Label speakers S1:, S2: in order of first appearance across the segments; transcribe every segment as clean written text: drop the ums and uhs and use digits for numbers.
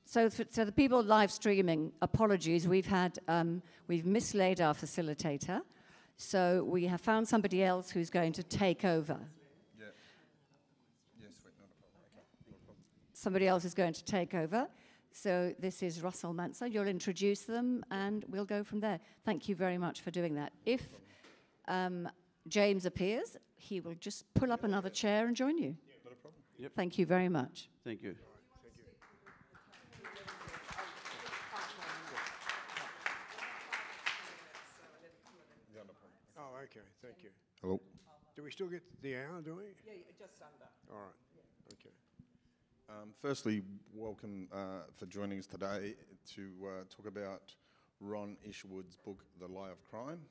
S1: So the people live streaming, apologies. We've mislaid our facilitator. So we have found somebody else who's going to take over.
S2: Yeah. Yes, wait, not a problem. Okay, not a problem.
S1: Somebody else is going to take over. So this is Russell Manser. You'll introduce them, and we'll go from there. Thank you very much for doing that. If James appears, he will just pull up another chair and join you.
S2: Yeah, not a problem.
S3: Yep.
S1: Thank you very much.
S3: Thank you.
S4: Oh, okay. Thank you.
S2: Hello.
S4: Do we still get the hour, do we?
S5: Yeah, just under.
S4: All right. Okay.
S2: Firstly, welcome for joining us today to talk about Ron Isherwood's book, The Lie of Crime,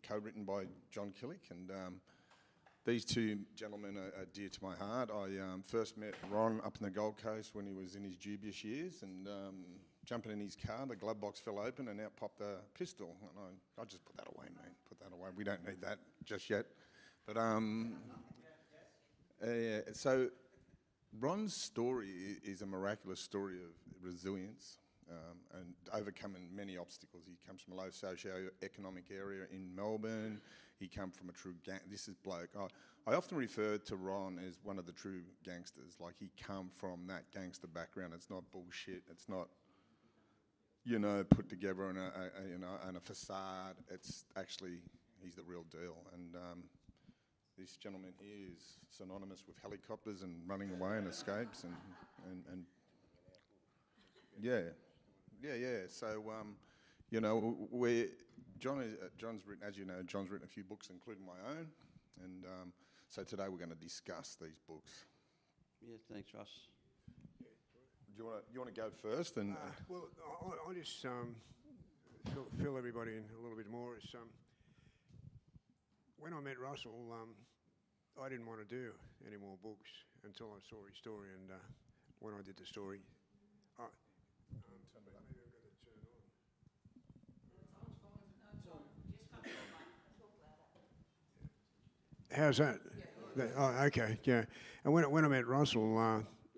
S2: co-written by John Killick, and these two gentlemen are dear to my heart. I first met Ron up in the Gold Coast when he was in his dubious years, and jumping in his car, the glove box fell open and out popped a pistol. And I just put that away, mate. Put that away. We don't need that just yet. But so Ron's story is a miraculous story of resilience and overcoming many obstacles. He comes from a low socio-economic area in Melbourne. He come from a true this is bloke. I often refer to Ron as one of the true gangsters. Like, he come from that gangster background. It's not bullshit. It's not, put together in a facade. It's actually, he's the real deal. And this gentleman here is synonymous with helicopters and running away and escapes and yeah. So John's written, as you know, John's written a few books, including my own, and so today we're going to discuss these books.
S3: Yeah, thanks, Russ.
S2: Do you want to go first? And
S4: Well, I'll just fill everybody in a little bit more. It's, when I met Russell, I didn't want to do any more books until I saw his story, and when I did the story, maybe I've got to turn on. How's that? Oh, okay, yeah. And when I met Russell,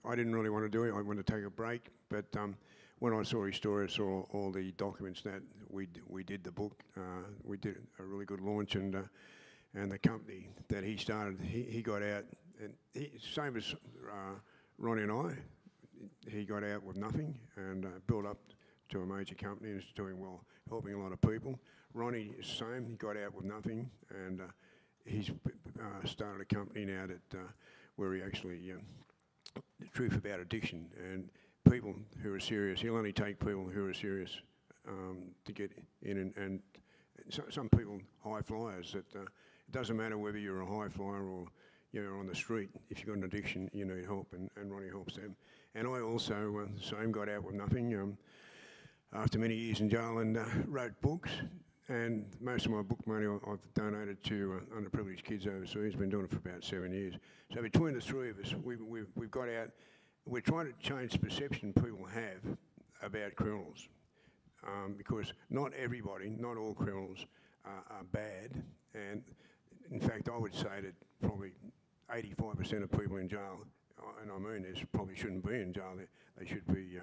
S4: I didn't really want to do it. I wanted to take a break, but when I saw his story, I saw all the documents that we did the book. We did a really good launch, and the company that he started, he got out, and same as Ronnie and I, he got out with nothing and built up to a major company and is doing well, helping a lot of people. Ronnie is the same. He got out with nothing, and he's started a company now that where he actually the truth about addiction and people who are serious. He'll only take people who are serious to get in, and some people, high flyers, that it doesn't matter whether you're a high flyer or you're on the street. If you've got an addiction, you need help, and Ronnie helps them. And I also, the same, got out with nothing after many years in jail, and wrote books. And most of my book money I've donated to underprivileged kids overseas. Been doing it for about 7 years. So between the three of us, we've got out. We're trying to change the perception people have about criminals, because not everybody, not all criminals are bad. And in fact, I would say that probably 85% of people in jail, and I mean this, probably shouldn't be in jail. They should be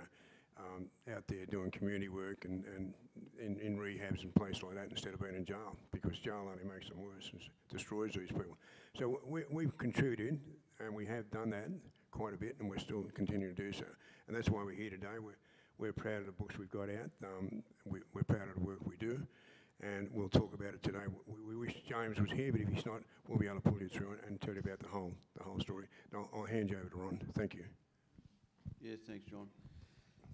S4: out there doing community work and in rehabs and places like that, instead of being in jail, because jail only makes them worse and destroys these people. So we've contributed, and we have done that quite a bit, and we're still continuing to do so. And that's why we're here today. We're proud of the books we've got out. We're proud of the work we do, and we'll talk about it today. We wish James was here, but if he's not, we'll be able to pull you through it and tell you about the whole story. I'll hand you over to Ron. Thank you.
S3: Yeah, thanks, John.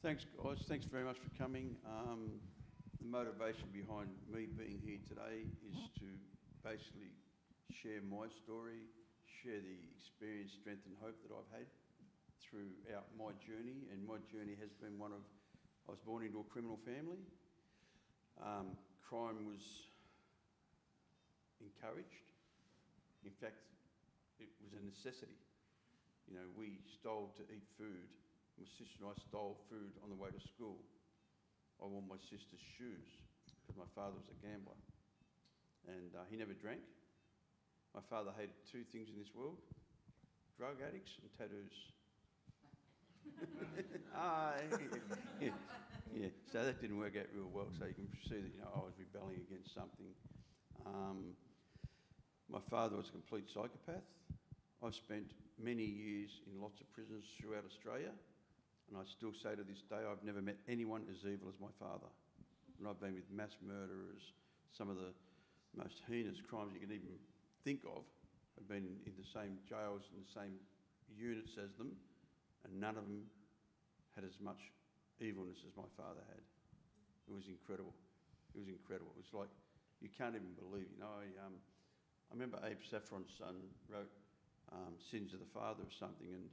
S3: Thanks, guys. Thanks very much for coming. The motivation behind me being here today is to basically share my story, share the experience, strength and hope that I've had throughout my journey. And my journey has been one of, I was born into a criminal family. Crime was encouraged. In fact, it was a necessity. You know, we stole to eat food. My sister and I stole food on the way to school. I wore my sister's shoes because my father was a gambler, and he never drank. My father hated two things in this world: drug addicts and tattoos. yeah, yeah. So that didn't work out real well. So you can see that, I was rebelling against something. My father was a complete psychopath. I've spent many years in lots of prisons throughout Australia, and I still say to this day, I've never met anyone as evil as my father. And I've been with mass murderers, some of the most heinous crimes you can even think of. I've been in the same jails and the same units as them, and none of them had as much evilness as my father had. It was incredible. It was incredible. It was like, you can't even believe, I remember Abe Saffron's son wrote Sins of the Father or something, and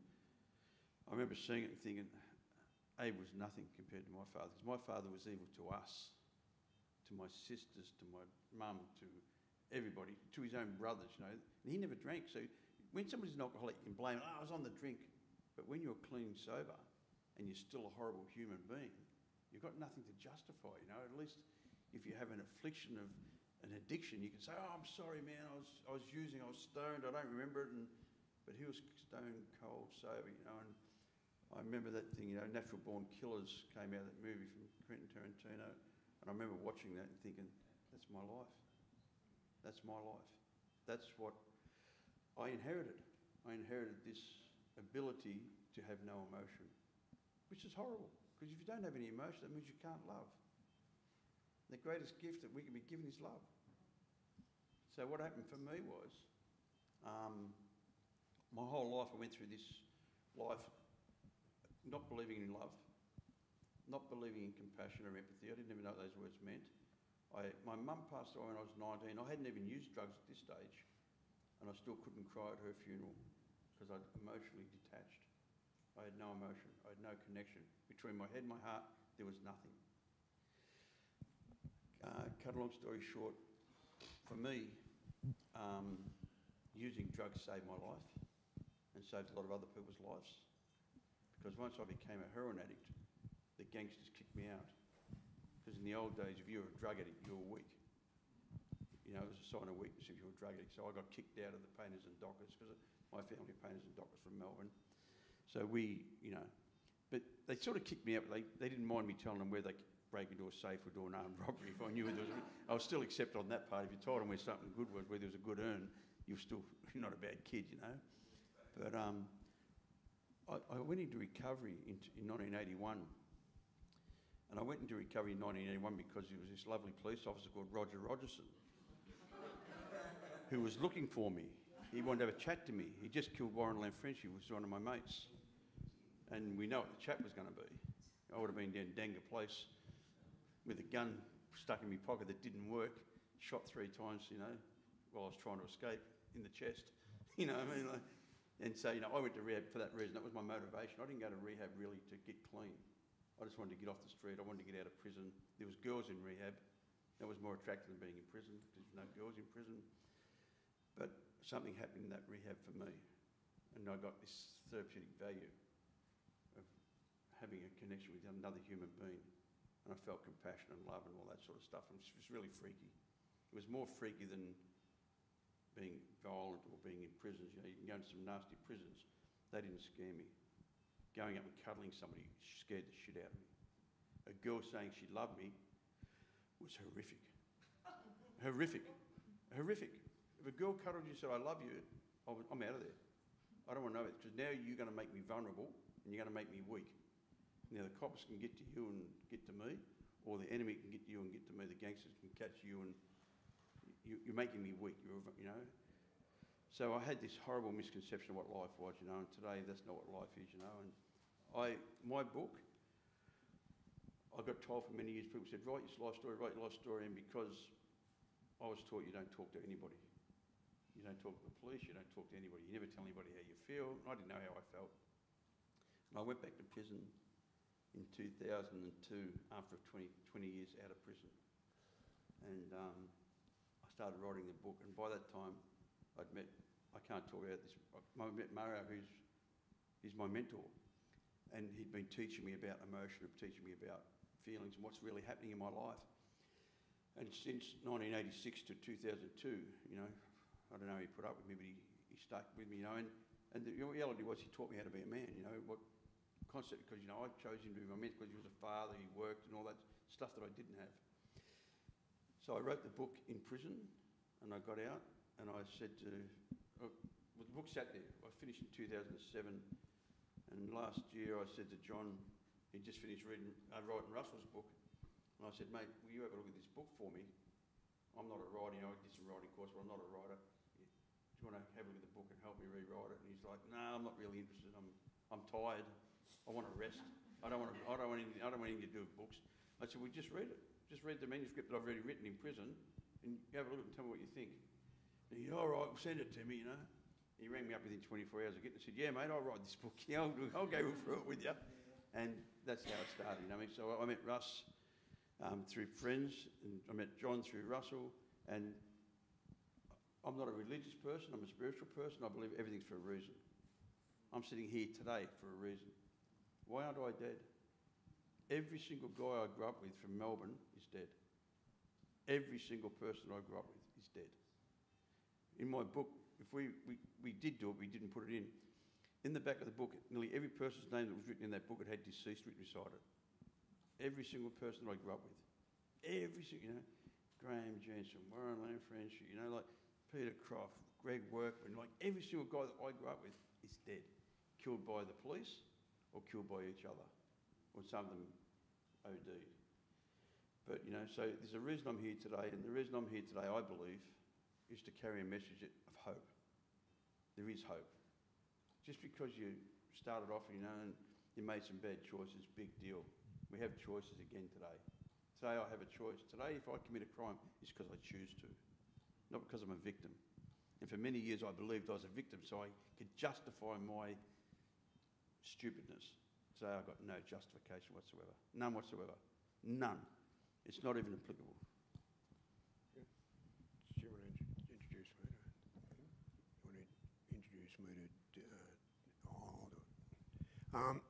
S3: I remember seeing it and thinking, Abe was nothing compared to my father, because my father was evil to us, to my sisters, to my mum, to everybody, to his own brothers, and he never drank. So when somebody's an alcoholic, you can blame, I was on the drink. But when you're clean sober and you're still a horrible human being, you've got nothing to justify, At least if you have an affliction of an addiction, you can say, I'm sorry, man, I was using, I was stoned, I don't remember it. But he was stone cold sober, and I remember that thing, Natural Born Killers came out of that movie from Quentin Tarantino, and I remember watching that and thinking, that's my life. That's my life. That's what I inherited. I inherited this ability to have no emotion, which is horrible, because if you don't have any emotion, that means you can't love. The greatest gift that we can be given is love. So what happened for me was, my whole life I went through this life not believing in love, not believing in compassion or empathy. I didn't even know what those words meant. My mum passed away when I was 19. I hadn't even used drugs at this stage, and I still couldn't cry at her funeral because I'd emotionally detached. I had no emotion. I had no connection. Between my head and my heart, there was nothing. Cut a long story short, for me, using drugs saved my life and saved a lot of other people's lives. Because once I became a heroin addict, the gangsters kicked me out. Because in the old days, if you were a drug addict, you were weak. It was a sign of weakness if you were a drug addict. So I got kicked out of the painters and dockers, because my family are painters and dockers from Melbourne. So but they sort of kicked me out. They didn't mind me telling them where they could break into a safe or do an armed robbery. If I knew I was still accepted on that part. If you told them where something good was, where there was a good earn, you're not a bad kid, But I went into recovery in 1981. And I went into recovery in 1981 because there was this lovely police officer called Roger Rogerson who was looking for me. He wanted to have a chat to me. He just killed Warren Lanfrench, who was one of my mates. And we know what the chat was going to be. I would have been down Danga Place with a gun stuck in my pocket that didn't work, shot 3 times, while I was trying to escape in the chest. And so, I went to rehab for that reason. That was my motivation. I didn't go to rehab really to get clean. I just wanted to get off the street. I wanted to get out of prison. There was girls in rehab. That was more attractive than being in prison, because there's no girls in prison. But something happened in that rehab for me. And I got this therapeutic value of having a connection with another human being. And I felt compassion and love and all that sort of stuff. And it was really freaky. It was more freaky than being violent or being in prisons. You can go into some nasty prisons. They didn't scare me. Going up and cuddling somebody scared the shit out of me. A girl saying she loved me was horrific. Horrific. Horrific. If a girl cuddled you and said, I love you, I'm out of there. I don't want to know it, because now you're going to make me vulnerable and you're going to make me weak. Now the cops can get to you and get to me, or the enemy can get to you and get to me. The gangsters can catch you, and you're making me weak, So I had this horrible misconception of what life was, and today that's not what life is, And my book, I got told for many years, people said, write your life story, and because I was taught you don't talk to anybody. You don't talk to the police, you don't talk to anybody. You never tell anybody how you feel. I didn't know how I felt. And I went back to prison in 2002 after 20 years out of prison. And I started writing the book, and by that time I can't talk about this, I met Mario, who's my mentor, and he'd been teaching me about emotion, teaching me about feelings and what's really happening in my life. And since 1986 to 2002, I don't know how he put up with me, but he stuck with me, And the reality was, he taught me how to be a man, concept because, you know, I chose him to be my mentor because he was a father, he worked and all that stuff that I didn't have. So I wrote the book in prison and I got out and I said to, well, the book sat there. I finished in 2007 and last year I said to John, he just finished writing Russell's book, and I said, mate, will you have a look at this book for me? I'm not a writer, you know, I did some writing course, but I'm not a writer. Do you want to have a look at the book and help me rewrite it? And he's like, no, I'm not really interested. I'm tired. I want to rest. I don't want anything to do with books. I said, well, just read it. Just read the manuscript that I've already written in prison, and have a look and tell me what you think. And he said, all right, well, send it to me, you know. He rang me up within 24 hours of getting it and said, yeah, mate, I'll write this book. Yeah, I'll go through it with you. And that's how it started, you know what I mean? So I met Russ through friends, and I met John through Russell, and I'm not a religious person, I'm a spiritual person. I believe everything's for a reason. I'm sitting here today for a reason. Why aren't I dead? Every single guy I grew up with from Melbourne is dead. Every single person I grew up with is dead. In my book, if we did do it, we didn't put it in. In the back of the book, nearly every person's name that was written in that book, it had deceased written beside it. Every single person that I grew up with. Every single, you know, Graham Jensen, Warren Lanfranchi, you know, like Peter Croft, Greg Workman, like every single guy that I grew up with is dead. Killed by the police or killed by each other. Or some of them OD'd. But, you know, so there's a reason I'm here today, and the reason I'm here today, I believe, is to carry a message of hope. There is hope. Just because you started off, you know, and you made some bad choices, big deal. We have choices again today. Today I have a choice. Today, if I commit a crime, it's because I choose to, not because I'm a victim. And for many years I believed I was a victim, so I could justify my stupidness. Today I've got no justification whatsoever. None whatsoever. None. It's not even applicable.
S4: Do you want to introduce me to it? You want to introduce me to... I'll do it.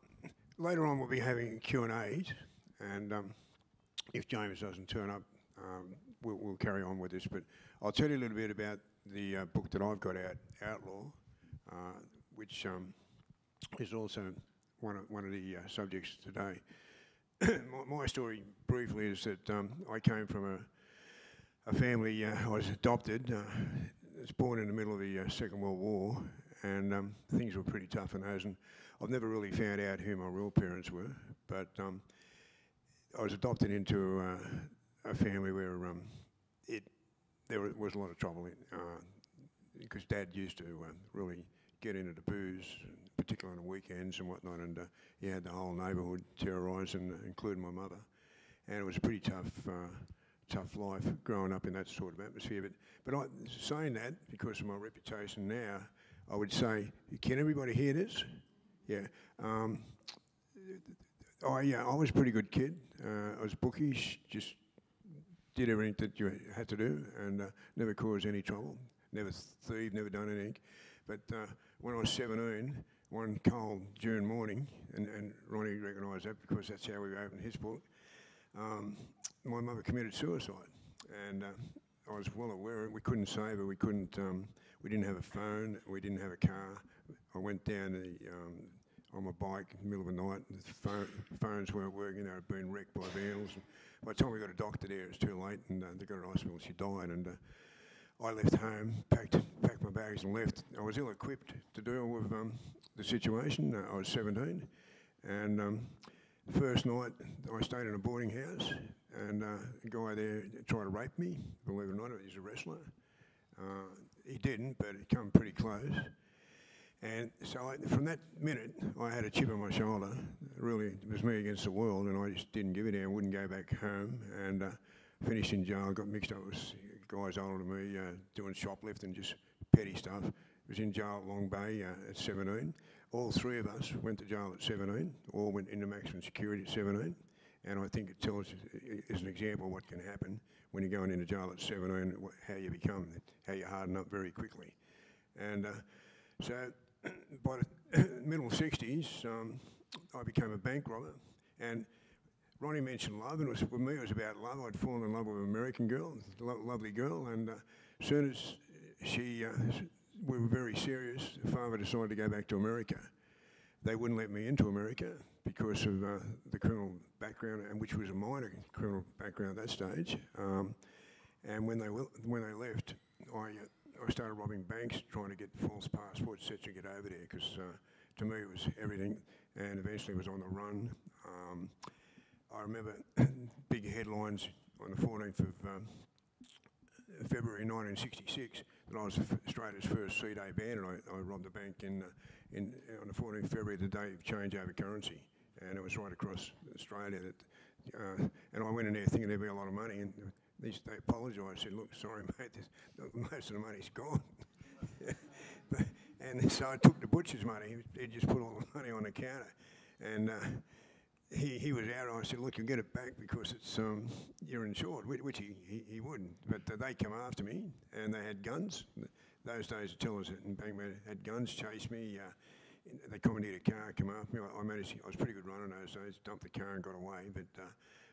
S4: Later on we'll be having Q&As, and if James doesn't turn up, we'll carry on with this. But I'll tell you a little bit about the book that I've got out, Outlaw, which is also one of the subjects today. my story briefly is that I came from a family, I was adopted. I was born in the middle of the Second World War, and things were pretty tough in those. And I've never really found out who my real parents were, but I was adopted into a family where there was a lot of trouble because Dad used to really get into the booze, particularly on the weekends and whatnot, and he had the whole neighbourhood terrorised, including my mother. And it was a pretty tough life growing up in that sort of atmosphere. But saying that, because of my reputation now, I would say, can everybody hear this? Yeah. I was a pretty good kid. I was bookish, just did everything that you had to do, and never caused any trouble. Never thieved, never done anything. But when I was 17, one cold June morning, and Ronnie recognised that because that's how we opened his book, my mother committed suicide. And I was well aware of it. We couldn't save her. We didn't have a phone. We didn't have a car. I went down on my bike in the middle of the night. The phones weren't working. They were being wrecked by vandals. And by the time we got a doctor there, it was too late, and they got her to hospital. She died, and I left home, packed my bags, and left. I was ill-equipped to deal with the situation. I was 17, and the first night I stayed in a boarding house, and a guy there tried to rape me. Believe it or not, he's a wrestler. He didn't, but he came pretty close. And so from that minute, I had a chip on my shoulder. Really, it was me against the world, and I just didn't give it out. Wouldn't go back home, and finished in jail. Got mixed up with guys older than me, doing shoplifting, just petty stuff. Was in jail at Long Bay at 17. All three of us went to jail at 17. All went into maximum security at 17. And I think it tells, as an example, of what can happen when you're going into jail at 17, how you harden up very quickly. And so by the middle 60s, I became a bank robber. And Ronnie mentioned love, and for me it was about love. I'd fallen in love with an American girl, lovely girl, and as soon as we were very serious, father decided to go back to America. they wouldn't let me into America because of the criminal background, and which was a minor criminal background at that stage. And when they left, I started robbing banks, trying to get false passports, etc., to get over there, because to me it was everything, and eventually was on the run. I remember big headlines on the 14th of February 1966 that I was Australia's first C-Day bandit. I robbed a bank on the 14th of February, the day of changeover currency, and it was right across Australia. And I went in there thinking there'd be a lot of money, and they apologised, said, "Look, sorry mate, most of the money's gone." And so I took the butcher's money. He just put all the money on the counter, and he was out. I said, "Look, you'll get it back because it's you're insured," which he wouldn't. But they come after me, and they had guns. Those days, the tellers and bankmen had guns, chased me. They commandeered a car, come after me. I was a pretty good runner in those days. Dumped the car and got away, but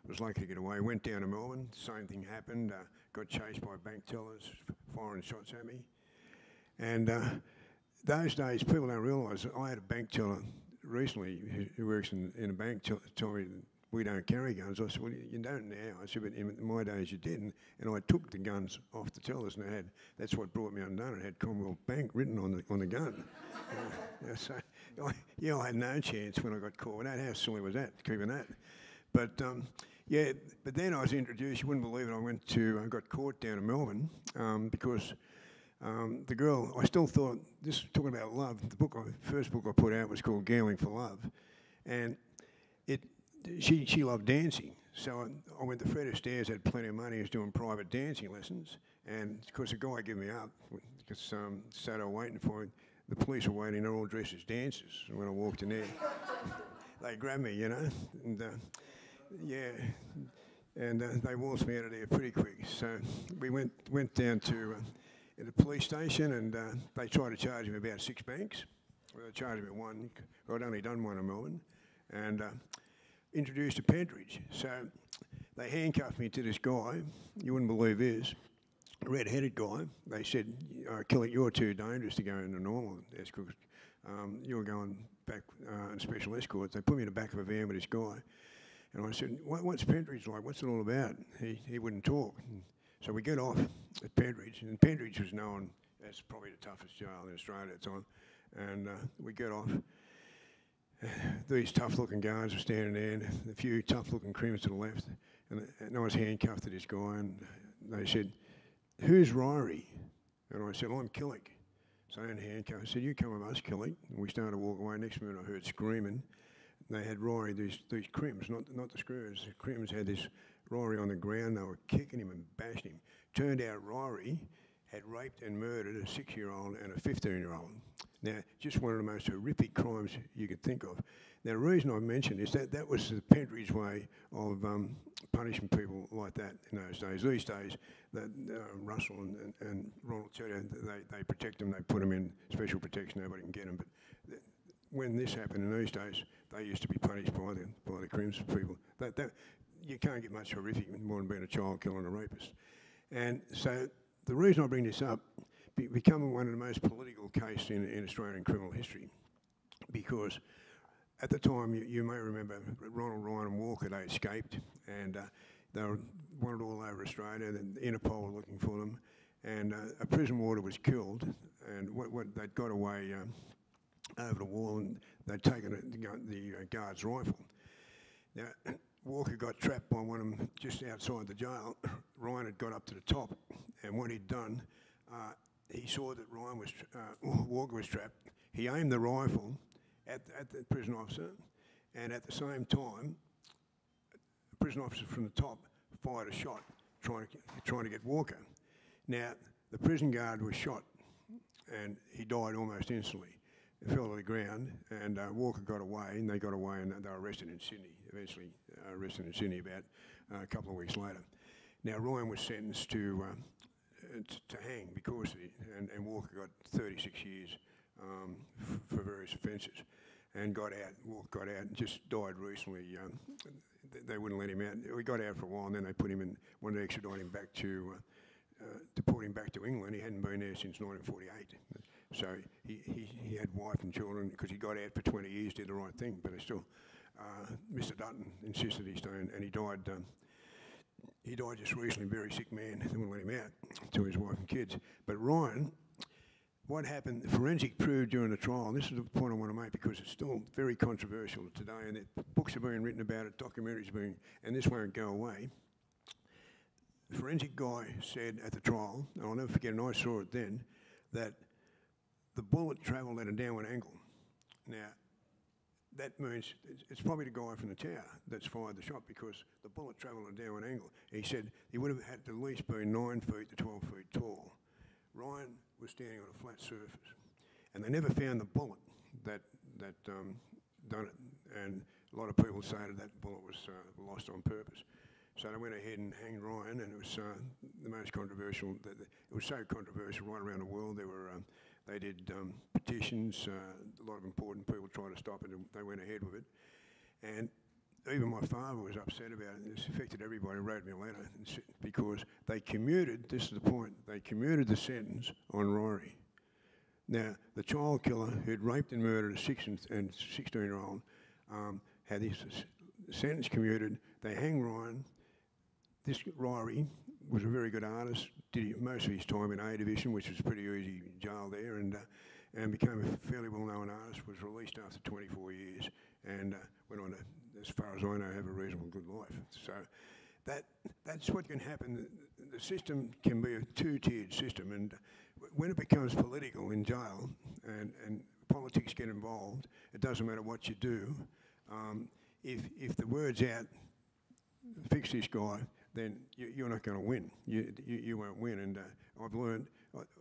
S4: was lucky to get away. Went down to Melbourne. Same thing happened. Got chased by bank tellers, firing shots at me. And those days, people don't realise. I had a bank teller recently who works in a bank tell me that we don't carry guns. I said, "Well, you don't now." I said, "But in my days you did." And I took the guns off the tellers, and that's what brought me undone. It had Commonwealth Bank written on the gun. So I had no chance when I got caught. How silly was that, keeping that? But but then I was introduced. You wouldn't believe it. I got caught down in Melbourne because the girl, I still thought, this talking about love, first book I put out was called Gambling for Love, and she loved dancing. So I went to Fred Astaire's, had plenty of money, he was doing private dancing lessons, and of course the guy gave me up, because sat there waiting for him. The police were waiting, they're all dressed as dancers, and when I walked in there, they grabbed me, and they waltzed me out of there pretty quick. So we went down to the police station, and they tried to charge me about 6 banks. Well, they charged me 1. I'd only done 1 in Melbourne, and introduced to Pentridge. So they handcuffed me to this guy. You wouldn't believe this, a red-headed guy. They said, "Killick, you're too dangerous to go into normal escorts. You're going back in special escorts." They put me in the back of a van with this guy. And I said, "What's Pentridge like? What's it all about?" He wouldn't talk. So we get off at Pentridge, and Pentridge was known as probably the toughest jail in Australia at the time. And we get off. These tough-looking guards were standing there, and a few tough-looking criminals to the left. And I was handcuffed to this guy, and they said, "Who's Ryrie?" And I said, "I'm Killick." So I handcuffed. I said, "You come with us, Killick." And we started to walk away. Next minute, I heard screaming. They had Ryrie, these crims, not the screws. The crims had this Ryrie on the ground. They were kicking him and bashing him. Turned out Ryrie had raped and murdered a 6-year-old and a 15-year-old. Now, just one of the most horrific crimes you could think of. Now, the reason I mention is that was the Pentridge way of punishing people like that in those days. These days, Russell and Ronald tell you, they protect them, they put them in special protection, nobody can get them. But when this happened in these days, they used to be punished by the crimes people. You can't get much horrific more than being a child killer and a rapist. And so the reason I bring this up, becoming one of the most political cases in Australian criminal history, because at the time, you may remember Ronald, Ryan and Walker, they escaped, and they were wanted all over Australia, and Interpol were looking for them, and a prison warder was killed, and they'd got away over the wall, and they'd taken the guard's rifle. Now, Walker got trapped by one of them just outside the jail. Ryan had got up to the top, and what he'd done, he saw that Walker was trapped. He aimed the rifle at the prison officer, and at the same time, the prison officer from the top fired a shot, trying to get Walker. Now, the prison guard was shot, and he died almost instantly. He fell to the ground, and Walker got away, and they got away, and they were arrested in Sydney, eventually arrested in Sydney about a couple of weeks later. Now, Ryan was sentenced to hang because of it, and Walker got 36 years for various offences, and Walker got out and just died recently. They wouldn't let him out. We got out for a while, and then they wanted to extradite him back deport him back to England. He hadn't been there since 1948. So he had wife and children because he got out for 20 years, did the right thing, but he still, Mr. Dutton insisted he stay, and he died. He died just recently, very sick man. They wouldn't let him out to his wife and kids. But Ryan, what happened, the forensic proved during the trial, and this is the point I want to make because it's still very controversial today, and books are being written about it, documentaries being, and this won't go away. The forensic guy said at the trial, and I'll never forget, and I saw it then, that the bullet travelled at a downward angle. Now, that means it's probably the guy from the tower that's fired the shot because the bullet travelled at a downward angle. He said he would have had to at least be 9 feet to 12 feet tall. Ryan was standing on a flat surface, and they never found the bullet that done it. And a lot of people say that bullet was lost on purpose. So they went ahead and hanged Ryan, and it was the most controversial. It was so controversial right around the world. They did petitions. A lot of important people tried to stop it, and they went ahead with it. And even my father was upset about it. This affected everybody. Wrote me a letter because they commuted. This is the point. They commuted the sentence on Rory. Now, the child killer who'd raped and murdered a 6 and 16-year-old had his sentence commuted. They hanged Ryan. This Rory was a very good artist. Did most of his time in A Division, which was pretty easy jail there, and became a fairly well-known artist. Was released after 24 years, and went on to, as far as I know, have a reasonable good life. So that's what can happen. The system can be a two-tiered system, and when it becomes political in jail and politics get involved, it doesn't matter what you do. If the word's out, fix this guy, then you're not going to win. You won't win. And I've learned,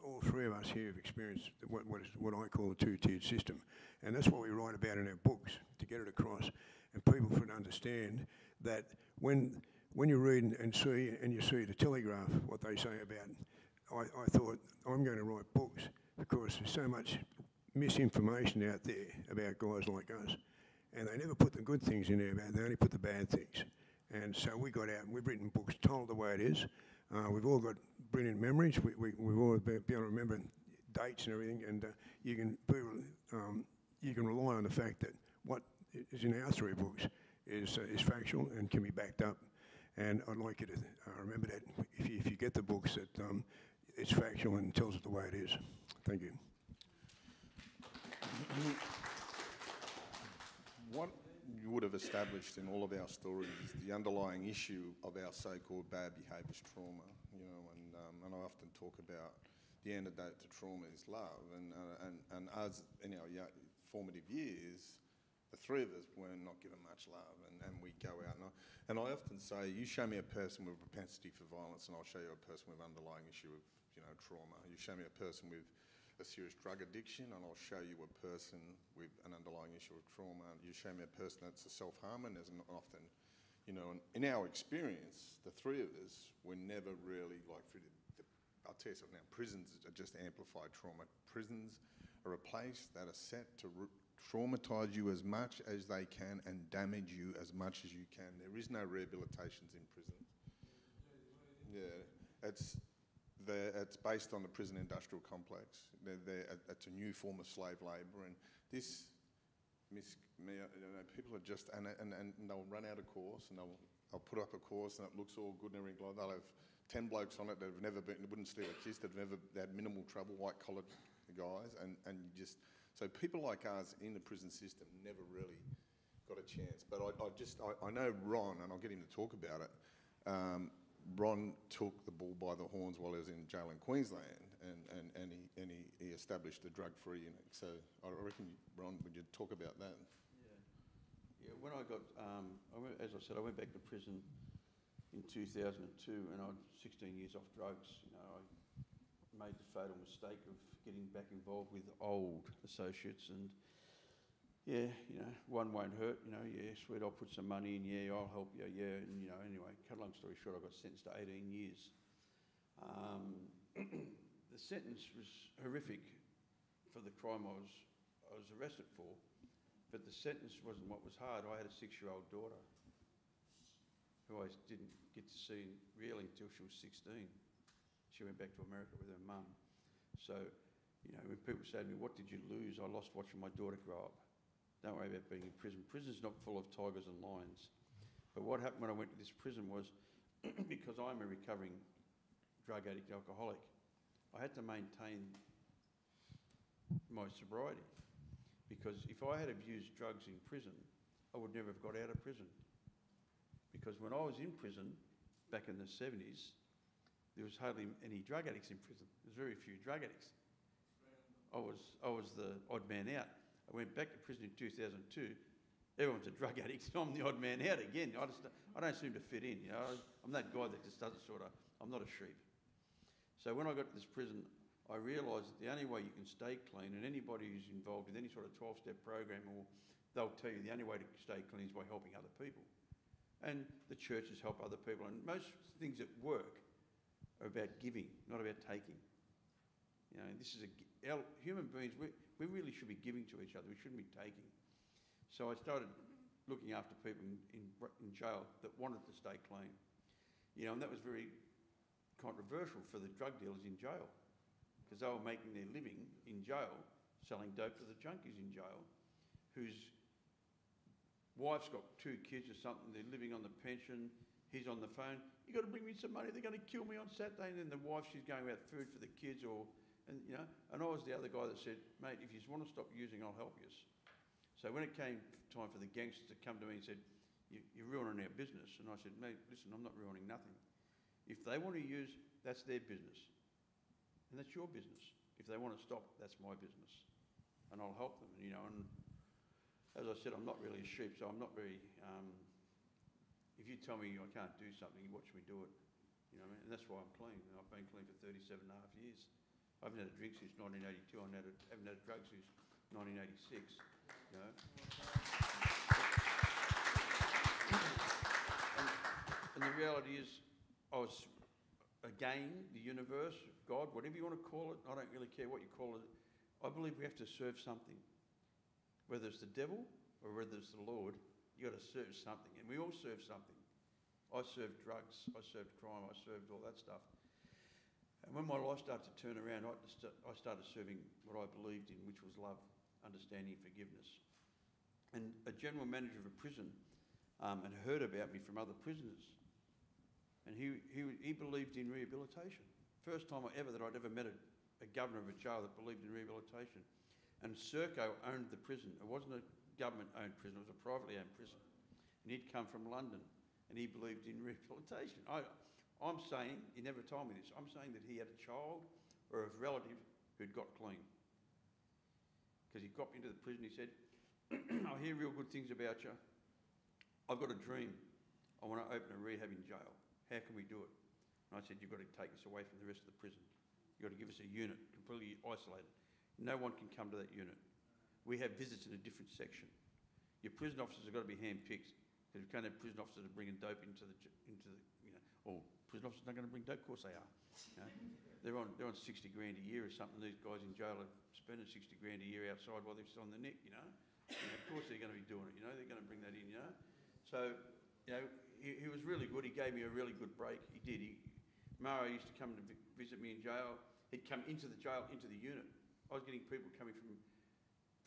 S4: all three of us here have experienced what I call a two-tiered system. And that's what we write about in our books, to get it across, and people should understand that when you read and you see the Telegraph, what they say about, I thought, I'm going to write books because there's so much misinformation out there about guys like us. And they never put the good things in there, they only put the bad things. And so we got out and we've written books told the way it is. We've all got brilliant memories. We've all been able to remember dates and everything, and you can rely on the fact that what is in our three books is factual and can be backed up. And I'd like you to remember that if you get the books, that it's factual and tells it the way it is. Thank you.
S2: What you would have established in all of our stories is the underlying issue of our so-called bad behaviours trauma, you know, and I often talk about the antidote to trauma is love, and as in our formative years, the three of us were not given much love, and we go out, and I often say, you show me a person with a propensity for violence, and I'll show you a person with underlying issue of, you know, trauma. You show me a person with a serious drug addiction, and I'll show you a person with an underlying issue of trauma. You show me a person that's a self-harmer, and there's often, you know, in our experience, the three of us were never really like through I'll tell you something now, prisons are just amplified trauma. Prisons are a place that are set to traumatise you as much as they can and damage you as much as you can. There is no rehabilitations in prisons. Yeah, it's based on the prison industrial complex. It's a new form of slave labour, and this, people are just, and they'll run out of course, and they'll put up a course, and it looks all good and everything like that. They'll have 10 blokes on it that have never been, wouldn't steal a kiss, that have never had minimal trouble, white-collared guys, and you just, so people like us in the prison system never really got a chance. But I know Ron, and I'll get him to talk about it. Ron took the bull by the horns while he was in jail in Queensland, and he established a drug-free unit. So I reckon, Ron, would you talk about that?
S3: Yeah. When I got, as I said, I went back to prison in 2002, and I had 16 years off drugs. You know, I made the fatal mistake of getting back involved with old associates, and yeah, you know, one won't hurt, you know, yeah, sweet, I'll put some money in, yeah, I'll help you, yeah, and you know, anyway, cut a long story short, I got sentenced to 18 years. The sentence was horrific for the crime I was arrested for, but the sentence wasn't what was hard. I had a 6-year-old daughter who I didn't get to see really until she was 16. She went back to America with her mum. So You know, when people say to me, what did you lose? I lost watching my daughter grow up. Don't worry about being in prison. Prison's not full of tigers and lions. But what happened when I went to this prison was, because I'm a recovering drug addict, alcoholic, I had to maintain my sobriety. Because if I had abused drugs in prison, I would never have got out of prison. Because when I was in prison, back in the 70s, there was hardly any drug addicts in prison. There's very few drug addicts. I was the odd man out. I went back to prison in 2002. Everyone's a drug addict, and I'm the odd man out again. I don't seem to fit in, you know. I'm that guy that just doesn't I'm not a sheep. So when I got to this prison, I realised that the only way you can stay clean, and anybody who's involved in any sort of 12-step program, they'll tell you the only way to stay clean is by helping other people. And the churches help other people, and most things at work are about giving, not about taking. You know, human beings, we really should be giving to each other. We shouldn't be taking. So I started looking after people in jail that wanted to stay clean. You know, and that was very controversial for the drug dealers in jail, because they were making their living in jail, selling dope to the junkies in jail, whose wife's got 2 kids or something, they're living on the pension, he's on the phone, you got to bring me some money, they're going to kill me on Saturday, and then the wife, she's going without food for the kids, and I was the other guy that said, mate, if you want to stop using, I'll help you. So when it came time for the gangsters to come to me and said, you're ruining our business, and I said, mate, listen, I'm not ruining nothing. If they want to use, that's their business, and that's your business. If they want to stop, that's my business, and I'll help them, you know. And as I said, I'm not really a sheep, so I'm not very, if you tell me I can't do something, you watch me do it, you know what I mean? And that's why I'm clean. And I've been clean for 37 and a half years. I haven't had a drink since 1982. I haven't had a drug since 1986, you know. And the reality is, I was, again, the universe, God, whatever you want to call it, I don't really care what you call it. I believe we have to serve something. Whether it's the devil or whether it's the Lord, you got to serve something. And we all serve something. I served drugs, I served crime, I served all that stuff. And when my life started to turn around, I started serving what I believed in, which was love, understanding, forgiveness. And a general manager of a prison had heard about me from other prisoners. And he believed in rehabilitation. First time I'd ever met a governor of a jail that believed in rehabilitation. And Serco owned the prison. It wasn't a government-owned prison, it was a privately owned prison. And he'd come from London, and he believed in rehabilitation. I'm saying, he never told me this, I'm saying that he had a child or a relative who'd got clean. Because he got me into the prison, he said, I hear real good things about you. I've got a dream. I want to open a rehab in jail. How can we do it? And I said, you've got to take us away from the rest of the prison. You've got to give us a unit, completely isolated. No one can come to that unit. We have visits in a different section. Your prison officers have got to be hand-picked, because we can't have prison officers bringing dope into the or prison officers not going to bring dope. Of course they are. You know? They're on 60 grand a year or something. These guys in jail are spending 60 grand a year outside while they're still on the neck. You know, of course they're going to be doing it. You know, they're going to bring that in. You know, so you know he was really good. He gave me a really good break. He did. Mara used to come to visit me in jail. He'd come into the jail, into the unit. I was getting people coming from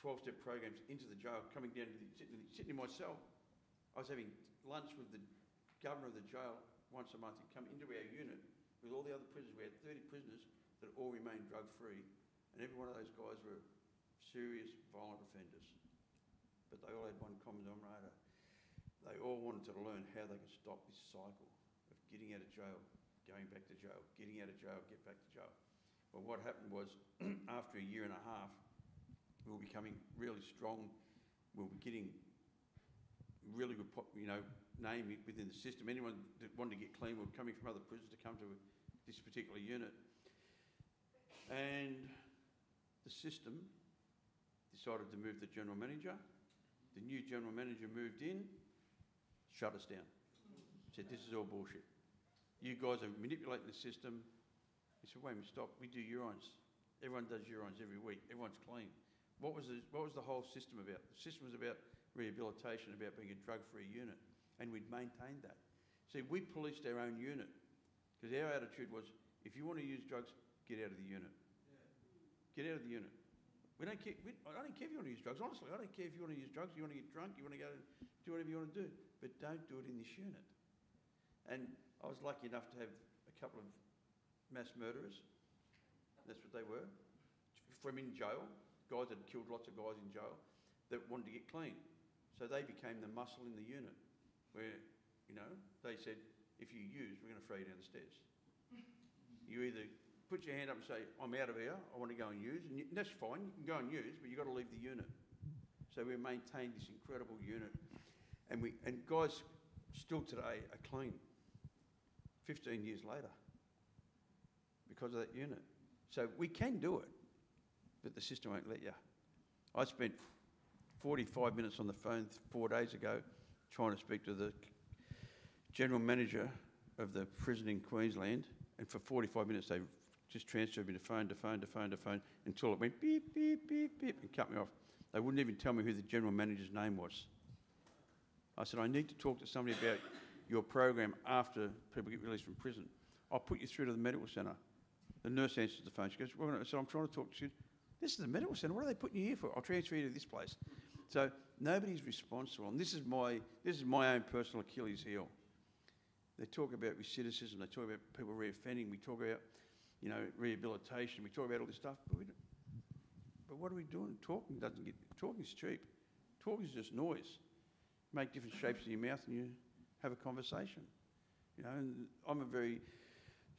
S3: 12-step programs into the jail, coming down to sitting in my cell. I was having lunch with the governor of the jail once a month. He'd come into our unit with all the other prisoners. We had 30 prisoners that all remained drug-free, and every one of those guys were serious, violent offenders. But they all had one common denominator. They all wanted to learn how they could stop this cycle of getting out of jail, going back to jail, getting out of jail, get back to jail. Well, what happened was, after a year and a half, we were becoming really strong. We were getting really good, name within the system. Anyone that wanted to get clean were coming from other prisons to come to this particular unit. And the system decided to move the general manager. The new general manager moved in, shut us down. Said, this is all bullshit. You guys are manipulating the system. He said, wait a minute, stop. We do urines. Everyone does urines every week. Everyone's clean. What was the whole system about? The system was about rehabilitation, about being a drug-free unit, and we'd maintained that. See, we policed our own unit, because our attitude was, if you want to use drugs, get out of the unit. Get out of the unit. We don't care. I don't care if you want to use drugs. Honestly, I don't care if you want to use drugs. You want to get drunk. You want to go do whatever you want to do. But don't do it in this unit. And I was lucky enough to have a couple of mass murderers. That's what they were. From in jail, guys that had killed lots of guys in jail that wanted to get clean. So they became the muscle in the unit where, you know, they said, if you use, we're going to throw you down the stairs. You either put your hand up and say, I'm out of here, I want to go and use, and that's fine, you can go and use, but you've got to leave the unit. So we maintained this incredible unit. And guys still today are clean 15 years later because of that unit. So we can do it, but the system won't let you. I spent 45 minutes on the phone 4 days ago trying to speak to the general manager of the prison in Queensland, and for 45 minutes they just transferred me to phone to phone to phone to phone until it went beep, beep, beep, beep, and cut me off. They wouldn't even tell me who the general manager's name was. I said, I need to talk to somebody about your program after people get released from prison. I'll put you through to the medical centre. The nurse answers the phone. She goes, well, I said, I'm trying to talk to you. This is the medical centre. What are they putting you here for? I'll transfer you to this place. So nobody's responsible. And this is my own personal Achilles heel. They talk about recidivism. They talk about people reoffending. We talk about, you know, rehabilitation. We talk about all this stuff. But what are we doing? Talking's cheap. Talking is just noise. Make different shapes in your mouth and you have a conversation. You know, and I'm a very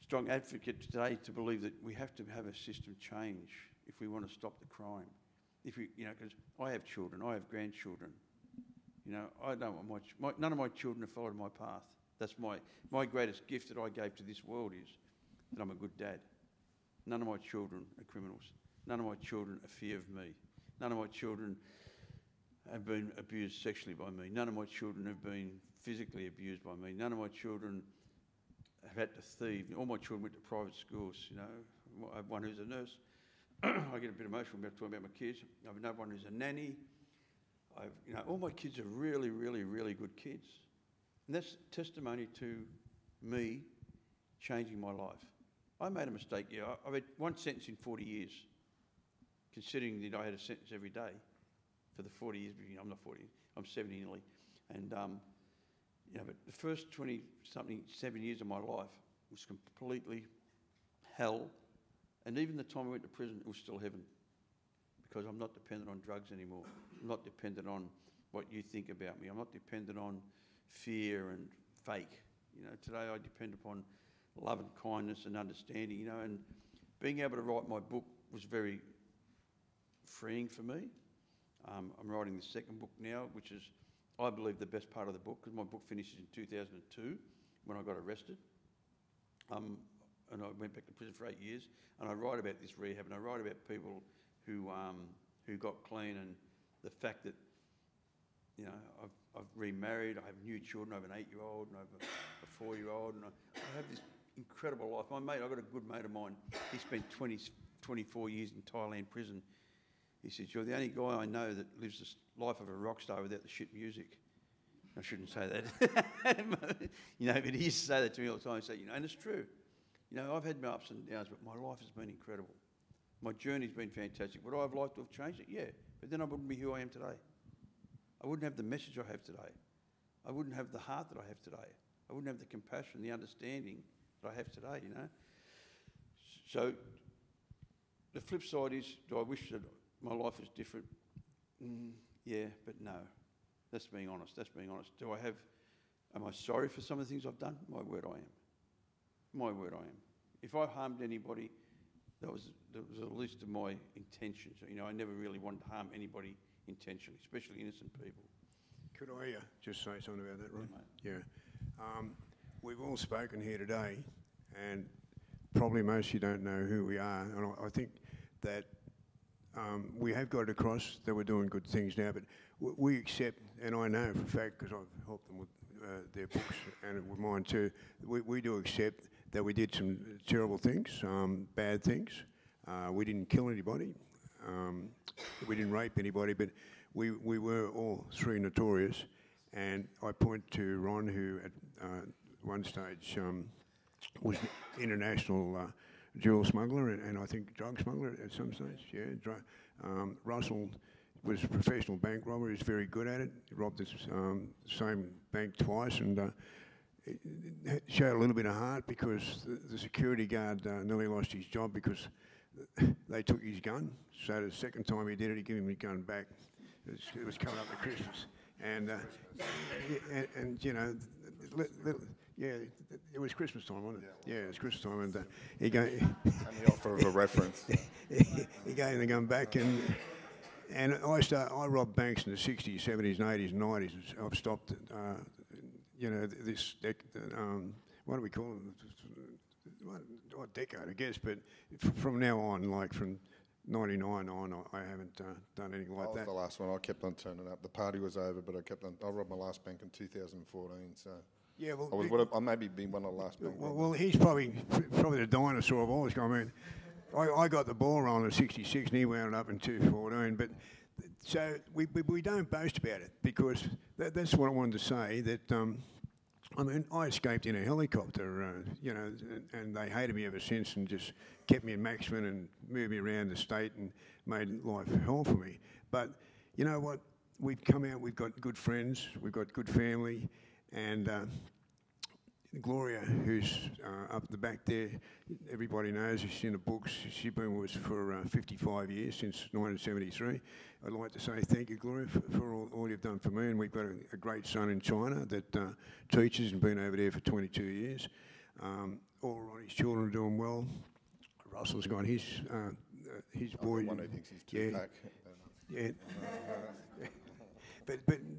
S3: strong advocate today to believe that we have to have a system change if we want to stop the crime. If we, you know, because I have children, I have grandchildren. You know, I don't want none of my children have followed my path. That's my greatest gift that I gave to this world is that I'm a good dad. None of my children are criminals. None of my children are fear of me. None of my children have been abused sexually by me. None of my children have been physically abused by me. None of my children have had to thieve. All my children went to private schools, you know. I have one who's a nurse. I get a bit emotional about talking about my kids. I have another one who's a nanny. You know, all my kids are really, really, really good kids. And that's testimony to me changing my life. I made a mistake, yeah. I've had one sentence in 40 years, considering that I had a sentence every day for the 40 years. You know, I'm not 40, I'm 70 nearly. And, you know, but the first 7 years of my life was completely hell. And even the time I went to prison, it was still heaven. Because I'm not dependent on drugs anymore. I'm not dependent on what you think about me. I'm not dependent on fear and fake. You know, today I depend upon love and kindness and understanding, you know, and being able to write my book was very freeing for me. I'm writing the second book now, which is, I believe, the best part of the book, because my book finishes in 2002 when I got arrested. And I went back to prison for 8 years, and I write about this rehab, and I write about people who got clean, and the fact that, you know, I've remarried, I have new children, I have an 8-year-old and I have a 4-year-old, and I have this incredible life. My mate, I've got a good mate of mine, he spent 24 years in Thailand prison. He says, you're the only guy I know that lives the life of a rock star without the shit music. I shouldn't say that. You know, but he used to say that to me all the time. He'd say, you know, and it's true. You know, I've had my ups and downs, but my life has been incredible. My journey's been fantastic. Would I have liked to have changed it? Yeah. But then I wouldn't be who I am today. I wouldn't have the message I have today. I wouldn't have the heart that I have today. I wouldn't have the compassion, the understanding that I have today, you know. So the flip side is, do I wish that my life was different? Yeah, but no. That's being honest. That's being honest. Am I sorry for some of the things I've done? My word, I am. My word, I am. If I harmed anybody, that was the least of my intentions. You know, I never really wanted to harm anybody intentionally, especially innocent people.
S4: Could I just say something about that, Ron?
S3: Yeah,
S4: mate. Yeah. We've all spoken here today, and probably most of you don't know who we are. And I think that we have got it across that we're doing good things now, but we accept, and I know for a fact because I've helped them with their books and with mine too, we do accept that we did some terrible things, bad things. We didn't kill anybody. We didn't rape anybody, but we were all three notorious. And I point to Ron, who at one stage was international jewel smuggler and I think drug smuggler at some stage. Yeah, Russell was a professional bank robber. He's very good at it. He robbed this same bank twice and it showed a little bit of heart because the security guard nearly lost his job because they took his gun. So the second time he did it, he gave him his gun back. It was coming up to Christmas, and you know, yeah, it was Christmas time, wasn't it? Yeah, it was Christmas time, and he gave
S2: And the offer of a reference.
S4: he gave him the gun back, and I robbed banks in the 60s, 70s, and 80s, and 90s. I've stopped, you know, this what do we call it? What decade, I guess, but from now on, like from 99 on, I haven't done anything like that.
S2: I was the last one. I kept on turning up. The party was over, but I kept on. I robbed my last bank in 2014, so
S4: yeah, well,
S2: I maybe been one of the last bank robbers.
S4: Well, he's probably the dinosaur of all this. I mean, I got the ball rolling at 66, and he wound up in 214. But so we don't boast about it because that's what I wanted to say. That I mean, I escaped in a helicopter, you know, and they hated me ever since and just kept me in Maxman and moved me around the state and made life hell for me. But you know what? We've come out, we've got good friends, we've got good family, and Gloria, who's up the back there, everybody knows, she's in the books. She's been with us for 55 years, since 1973. I'd like to say thank you, Gloria, for all you've done for me. And we've got a great son in China that teaches and been over there for 22 years. All Ronnie's children are doing well. Russell's got his boy.
S2: One who thinks he's too back.
S4: Yeah.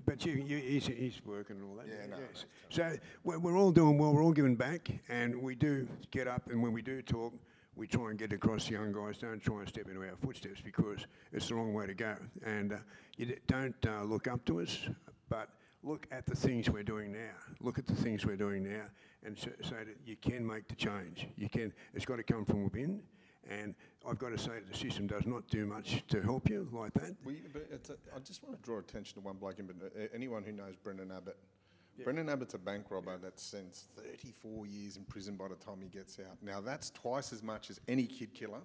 S4: But he's working and all that.
S2: Yeah, no.
S4: Yes. So we're all doing well. We're all giving back, and we do get up. And when we do talk, we try and get across the young guys. Don't try and step into our footsteps because it's the wrong way to go. And you don't look up to us, but look at the things we're doing now. Look at the things we're doing now, and so that you can make the change. You can. It's got to come from within. And I've got to say that the system does not do much to help you like that.
S2: I just want to draw attention to one bloke, but anyone who knows Brendan Abbott. Yeah. Brendan Abbott's a bank robber that's sentenced 34 years in prison by the time he gets out. Now, that's twice as much as any kid killer.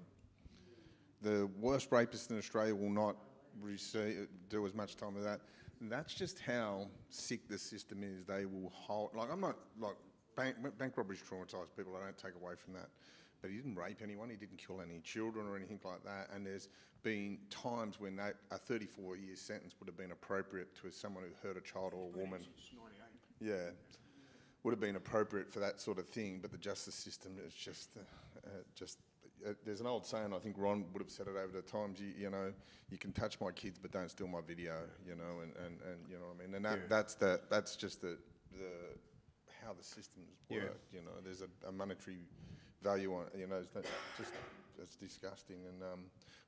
S2: The worst rapist in Australia will not do as much time as that. And that's just how sick the system is. They will hold... Like, I'm not... Like, bank robberies traumatise people. I don't take away from that. But he didn't rape anyone, he didn't kill any children or anything like that. And there's been times when a 34-year sentence would have been appropriate to someone who hurt a child or a woman. Yeah, would have been appropriate for that sort of thing. But the justice system is just there's an old saying, I think Ron would have said it over the times, you know, you can touch my kids but don't steal my video, you know, and you know what I mean. And that's just the how the systems work, you know. There's a monetary value on it, you know, it's disgusting, and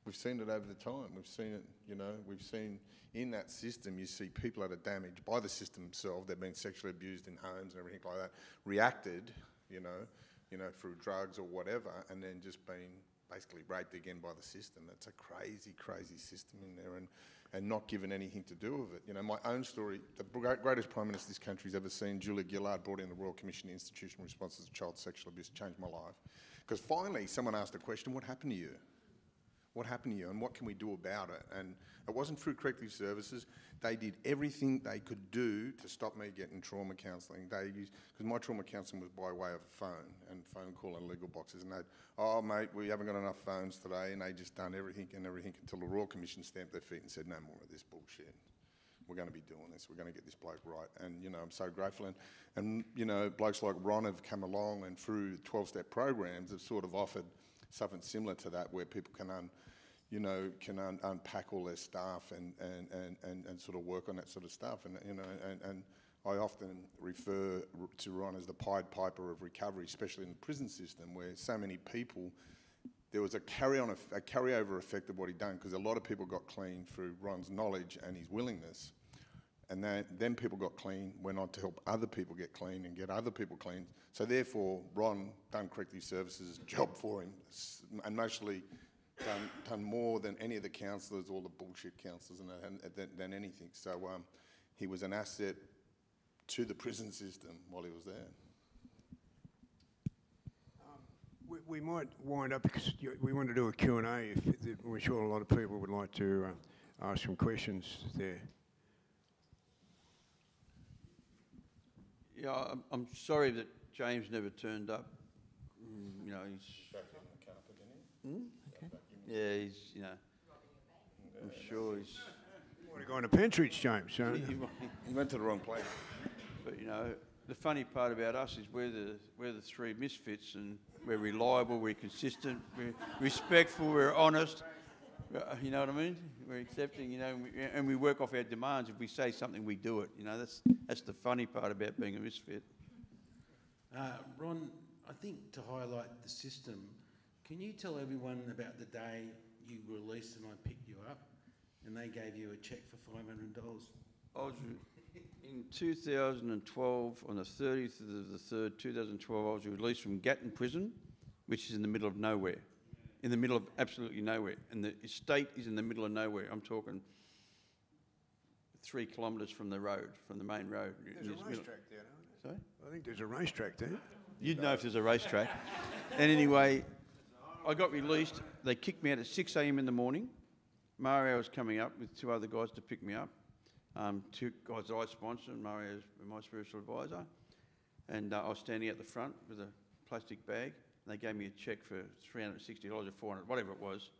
S2: we've seen it over the time. We've seen it, you know, we've seen in that system, you see people that are damaged by the system themselves, they've been sexually abused in homes and everything like that, reacted, you know, through drugs or whatever, and then just been basically raped again by the system. That's a crazy, crazy system in there, and not given anything to do with it. You know, my own story, the greatest Prime Minister this country's ever seen, Julia Gillard, brought in the Royal Commission into Institutional Responses to Child Sexual Abuse, changed my life. Because finally someone asked the question, what happened to you? What happened to you and what can we do about it? And it wasn't through corrective services. They did everything they could do to stop me getting trauma counselling. They used, because my trauma counselling was by way of a phone and phone call and legal boxes, and they'd, oh mate, we haven't got enough phones today, and they just done everything until the Royal Commission stamped their feet and said, no more of this bullshit. We're going to be doing this. We're going to get this bloke right. And, you know, I'm so grateful. And you know, blokes like Ron have come along and through 12-step programs have sort of offered something similar to that where people can unpack all their stuff and sort of work on that sort of stuff. And, you know, and I often refer to Ron as the Pied Piper of recovery, especially in the prison system where so many people, there was a carryover effect of what he'd done because a lot of people got clean through Ron's knowledge and his willingness. And then people got clean, went on to help other people get clean and get other people clean. So therefore, Ron done corrective services job for him, and mostly done more than any of the counsellors, all the bullshit counsellors, than anything. So he was an asset to the prison system while he was there.
S4: We might wind up, because we want to do a Q&A. We're sure a lot of people would like to ask some questions there.
S3: Yeah, I'm sorry that James never turned up. You know, he's... Yeah, he's, you know, I'm sure he's...
S4: You might have gone to Pentridge, James.
S2: He went to the wrong place.
S3: But, you know, the funny part about us is we're the three misfits, and we're reliable, we're consistent, we're respectful, we're honest. You know what I mean? We're accepting, you know, and we work off our demands. If we say something, we do it. You know, that's the funny part about being a misfit.
S5: Ron, I think to highlight the system, can you tell everyone about the day you released and I picked you up and they gave you a cheque for $500?
S3: I was in 2012, on the 30th of the 3rd, 2012, I was released from Gatton Prison, which is in the middle of nowhere. In the middle of absolutely nowhere. And the estate is in the middle of nowhere. I'm talking 3 kilometres from the road, from the main road.
S4: There's a racetrack there, don't
S3: Sorry?
S4: I think there's a racetrack there.
S3: You'd know if there's a racetrack. And anyway, I got released. They kicked me out at 6 a.m. in the morning. Mario was coming up with 2 other guys to pick me up. 2 guys that I sponsored, and Mario's my spiritual advisor. And I was standing at the front with a plastic bag. And they gave me a cheque for $360 or $400, whatever it was.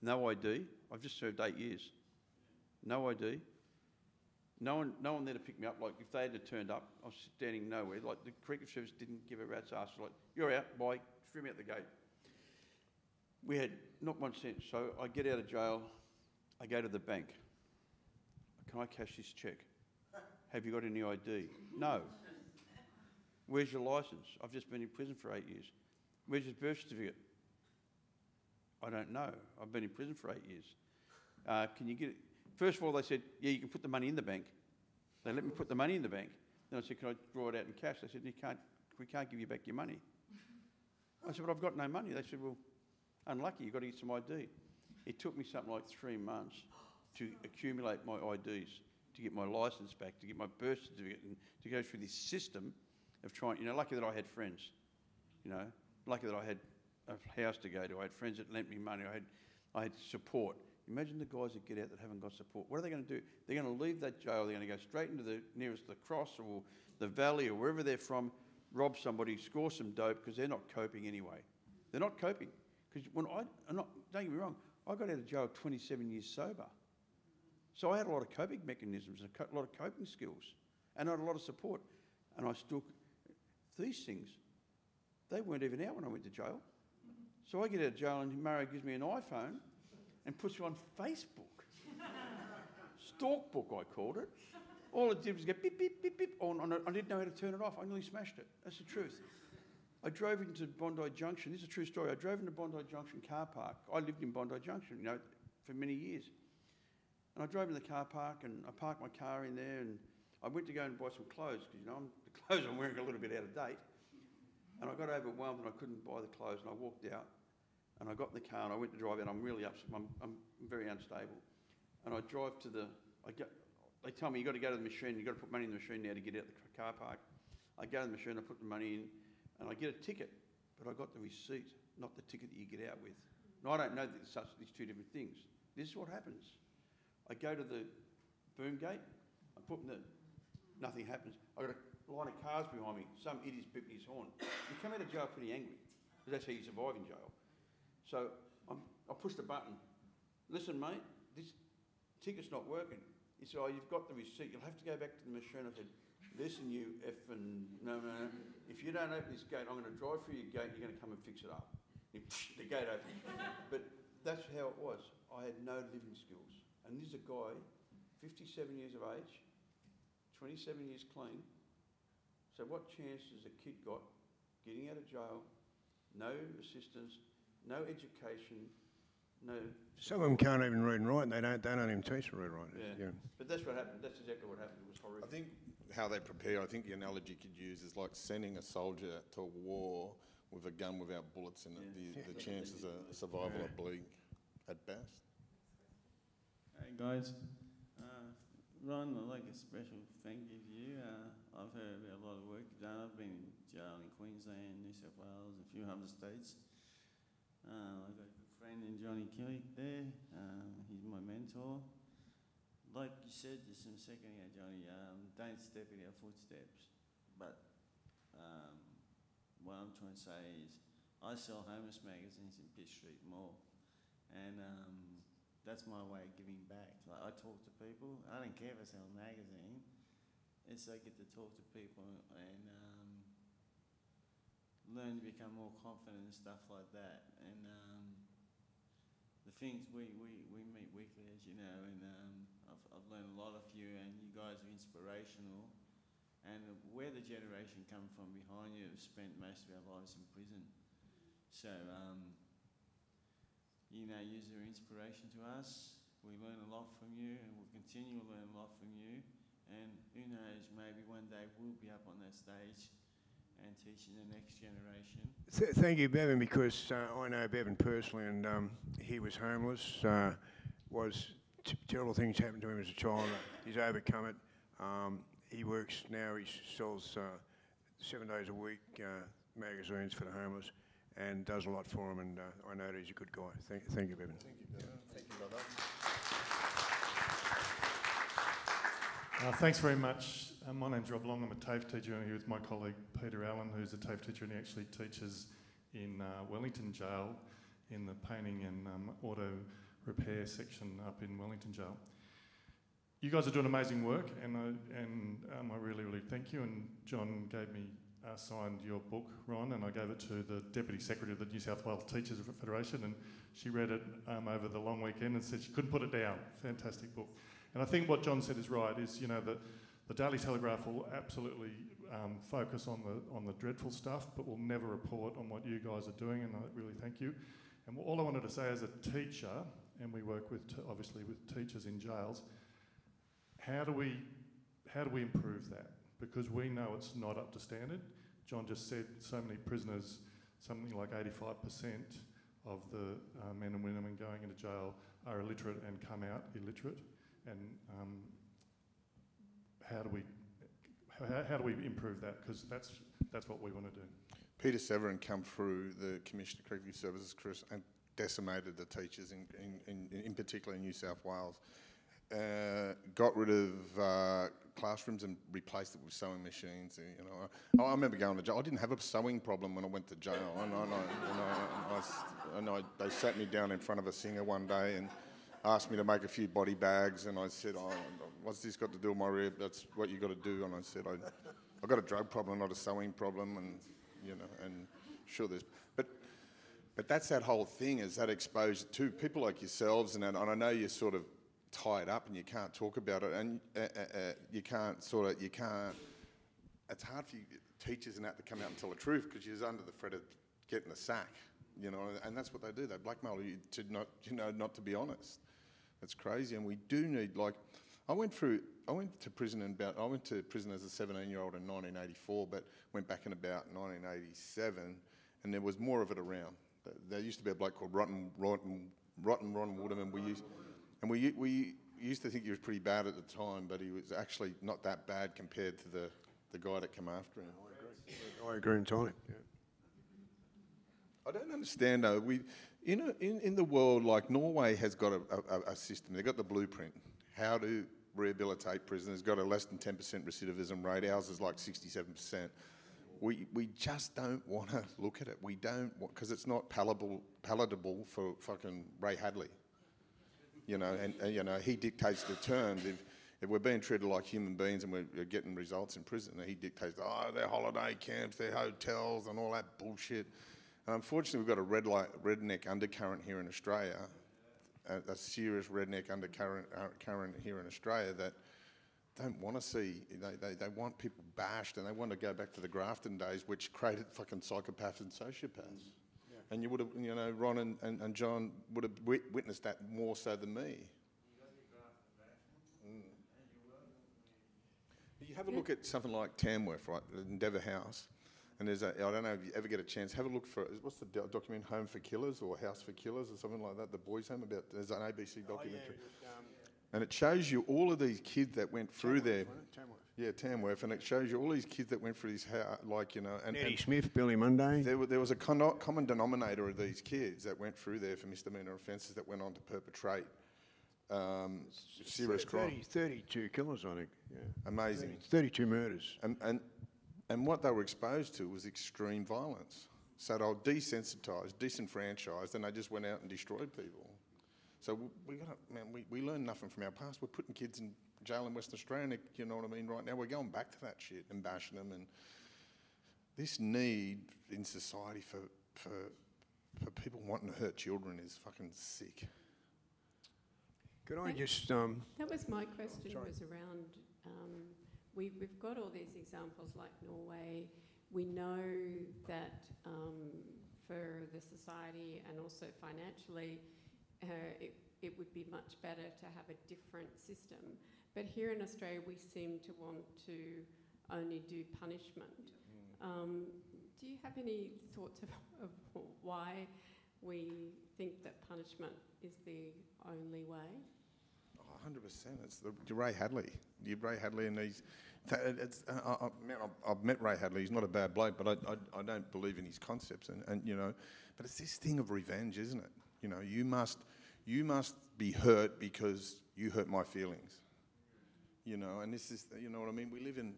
S3: No ID. I've just served 8 years. No ID. No one there to pick me up. Like, if they had turned up, I was standing nowhere. Like, the corrective service didn't give a rat's ass. Like, you're out, bye, threw me out the gate. We had not 1 cent. So I get out of jail. I go to the bank. Can I cash this cheque? Have you got any ID? No. Where's your licence? I've just been in prison for 8 years. Where's your birth certificate? I don't know. I've been in prison for 8 years. Can you get it? First of all, they said, yeah, you can put the money in the bank. They let me put the money in the bank. Then I said, can I draw it out in cash? They said, we can't give you back your money. I said, but I've got no money. They said, well, unlucky, you've got to get some ID. It took me something like 3 months to accumulate my IDs, to get my licence back, to get my birth certificate, and to go through this system of trying, you know, lucky that I had friends, you know, lucky that I had a house to go to. I had friends that lent me money. I had support. Imagine the guys that get out that haven't got support. What are they going to do? They're going to leave that jail. They're going to go straight into the nearest the cross or the valley or wherever they're from, rob somebody, score some dope because they're not coping anyway. They're not coping. Because don't get me wrong, I got out of jail 27 years sober. So I had a lot of coping mechanisms, a lot of coping skills, and I had a lot of support. And I still, these things, they weren't even out when I went to jail. So I get out of jail and Mario gives me an iPhone and puts you on Facebook. Stalk book, I called it. All it did was go beep, beep, beep, beep. Oh, I didn't know how to turn it off. I nearly smashed it. That's the truth. I drove into Bondi Junction. This is a true story. I drove into Bondi Junction car park. I lived in Bondi Junction, you know, for many years. And I drove in the car park and I parked my car in there and I went to go and buy some clothes because, you know, the clothes I'm wearing are a little bit out of date. And I got overwhelmed and I couldn't buy the clothes and I walked out. And I got in the car and I went to drive out. I'm really upset. I'm very unstable. And I drive to they tell me, you've got to go to the machine. You've got to put money in the machine now to get out the car park. I go to the machine, I put the money in, and I get a ticket. But I got the receipt, not the ticket that you get out with. Now, I don't know that there's these 2 different things. This is what happens. I go to the boom gate. I put in nothing happens. I got a line of cars behind me. Some idiot's beeping his horn. You come out of jail pretty angry. Because that's how you survive in jail. So I pushed the button. Listen, mate, this ticket's not working. He said, oh, you've got the receipt. You'll have to go back to the machine. I said, listen, you effing, no. If you don't open this gate, I'm going to drive through your gate and you're going to come and fix it up. The gate opened. But that's how it was. I had no living skills. And this is a guy, 57 years of age, 27 years clean. So what chance has a kid got getting out of jail, no assistance, no education, no...
S4: Some of them can't even read and write, and they don't even teach to read and write.
S3: Yeah. But that's what happened. That's exactly what happened. It was horrific.
S2: I think how they prepare, I think the analogy you could use is like sending a soldier to war with a gun without bullets in it. The chances of survival are bleak at best.
S6: Hey guys, Ron, I'd like a special thank you to you. I've heard about a lot of work you've done. I've been in jail in Queensland, New South Wales, a few other states. I've got a good friend in Johnny Kelly there. He's my mentor. Like you said just a second ago, Johnny, don't step in our footsteps. But what I'm trying to say is I sell homeless magazines in Pitt Street Mall, and that's my way of giving back. Like, I talk to people. I don't care if I sell a magazine. It's I get to talk to people and learn to become more confident and stuff like that. And the things we meet weekly, as you know, and I've learned a lot of you, and you guys are inspirational. And we're the generation come from behind you who've spent most of our lives in prison. So, you know, you're an inspiration to us. We learn a lot from you, and we'll continue to learn a lot from you. And who knows, maybe one day we'll be up on that stage and teaching the next generation.
S4: Thank you, Bevan, because I know Bevan personally, and he was homeless. Terrible things happened to him as a child. He's overcome it. He works now. He sells 7 days a week magazines for the homeless, and does a lot for them. And I know that he's a good guy. Thank you, Bevan.
S2: Thank you, Bevan. Thank you, brother.
S7: Thanks very much. My name's Rob Long. I'm a TAFE teacher, and I'm here with my colleague Peter Allen, who's a TAFE teacher, and he actually teaches in Wellington Jail in the painting and auto repair section up in Wellington Jail. You guys are doing amazing work, and I really, really thank you. And John gave me signed your book, Ron, and I gave it to the Deputy Secretary of the New South Wales Teachers Federation, and she read it over the long weekend and said she couldn't put it down. Fantastic book. And I think what John said is right, is, you know, that the Daily Telegraph will absolutely focus on the dreadful stuff, but will never report on what you guys are doing, and I really thank you. And all I wanted to say as a teacher, and we work with obviously with teachers in jails, how do we improve that? Because we know it's not up to standard. John just said so many prisoners, something like 85% of the men and women going into jail are illiterate and come out illiterate. And how do we improve that? Because that's what we want to do.
S2: Peter Severin come through the Commissioner of Corrective Services, Chris, and decimated the teachers in particular in New South Wales. Got rid of classrooms and replaced it with sewing machines. You know, I remember going to jail. I didn't have a sewing problem when I went to jail. I know they sat me down in front of a singer one day and asked me to make a few body bags, and I said, "Oh, what's this got to do with my rib? That's what you got to do." And I said, "I got a drug problem, not a sewing problem," and you know, and sure there's, but that's that whole thing, is that exposure to people like yourselves, and I know you're sort of tied up and you can't talk about it, and you can't. It's hard for you teachers and that to come out and tell the truth because you're under the threat of getting the sack, you know, and that's what they do. They blackmail you to not to be honest. It's crazy, and we do need, like, I went to prison as a 17-year-old in 1984, but went back in about 1987, and there was more of it around. There used to be a bloke called Rotten Ron Woodham, and we used to think he was pretty bad at the time, but he was actually not that bad compared to the guy that came after him.
S4: I agree entirely. Yeah.
S2: I don't understand though. In the world, like Norway has got a system. They've got the blueprint how to rehabilitate prisoners. Got a less than 10% recidivism rate. Ours is like 67%. We just don't want to look at it. We don't, because it's not palatable for fucking Ray Hadley. You know, and you know, he dictates the terms. If we're being treated like human beings and we're getting results in prison, he dictates, oh, they're holiday camps, they're hotels and all that bullshit. And unfortunately, we've got a redneck undercurrent here in Australia, a serious redneck undercurrent here in Australia that don't want to see, they want people bashed, and they want to go back to the Grafton days, which created fucking psychopaths and sociopaths. Yeah. And you would have, you know, Ron and John would have witnessed that more so than me. You have a look at something like Tamworth, right, Endeavour House, and there's I don't know if you ever get a chance, have a look for, what's the document, Home for Killers or House for Killers or something like that, the boys' home, there's an ABC documentary.
S4: Oh, yeah,
S2: and it shows you all of these kids that went through there. Yeah, Tamworth, and it shows you all these kids that went through this, like, you know...
S4: Eddie Smith, Billy Monday.
S2: There was a common denominator of these kids that went through there for misdemeanor offences that went on to perpetrate serious crime.
S4: 32 killers, I think. Yeah.
S2: Amazing.
S4: 32 murders.
S2: And what they were exposed to was extreme violence. So they were desensitised, disenfranchised, and they just went out and destroyed people. So we learn nothing from our past. We're putting kids in jail in Western Australia, you know what I mean, right now. We're going back to that shit and bashing them. And this need in society for people wanting to hurt children is fucking sick.
S4: Could I just...
S8: That was my question,
S4: sorry.
S8: was around... we've got all these examples like Norway. We know that for the society and also financially, it would be much better to have a different system. But here in Australia, we seem to want to only do punishment. Do you have any thoughts of why we think that punishment is the only way?
S2: 100%. It's Ray Hadley. Ray Hadley and these... I've met Ray Hadley. He's not a bad bloke, but I don't believe in his concepts. And you know, but it's this thing of revenge, isn't it? You know, you must be hurt because you hurt my feelings. You know, and this is, you know what I mean? We live in